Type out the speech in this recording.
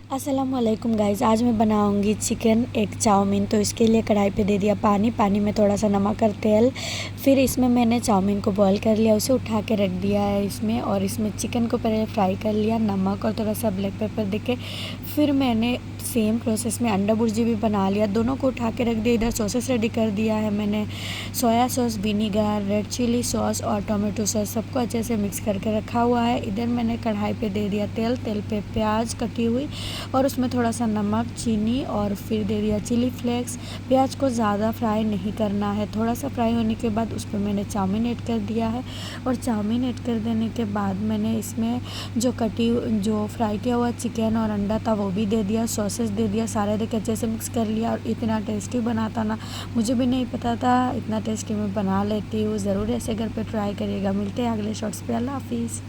अस्सलामुअलैकुम गाइज़, आज मैं बनाऊंगी चिकन एग चाउमीन। तो इसके लिए कढ़ाई पे दे दिया पानी, पानी में थोड़ा सा नमक और तेल। फिर इसमें मैंने चाउमीन को बॉईल कर लिया, उसे उठा के रख दिया है इसमें। और इसमें चिकन को पहले फ्राई कर लिया नमक और थोड़ा सा ब्लैक पेपर देके। फिर मैंने सेम प्रोसेस में अंडा भुर्जी भी बना लिया, दोनों को उठा के रख दिया। इधर सॉसेस रेडी कर दिया है मैंने, soya sauce, vinegar, red chilli sauce और टोमेटो सॉस, सबको अच्छे से मिक्स करके रखा हुआ है। इधर मैंने कढ़ाई पे दे दिया तेल, तेल पे प्याज कटी हुई और उसमें थोड़ा सा नमक, चीनी और फिर दे दिया चिली फ्लेक्स। प्याज को ज़्यादा फ्राई नहीं करना है, थोड़ा सा फ्राई होने के बाद उस पर मैंने चाउमीन ऐड कर दिया है। और चाउमीन ऐड कर देने के बाद मैंने इसमें जो फ्राई किया हुआ चिकन और अंडा था वो भी दे दिया, सॉसेस दे दिया, सारे देके अच्छे से मिक्स कर लिया। और इतना टेस्टी बना था ना, मुझे भी नहीं पता था इतना टेस्टी मैं बना लेती हूँ। ज़रूर ऐसे घर पे ट्राई करिएगा। मिलते हैं अगले शॉर्ट्स पे। अल्लाह हाफिज़।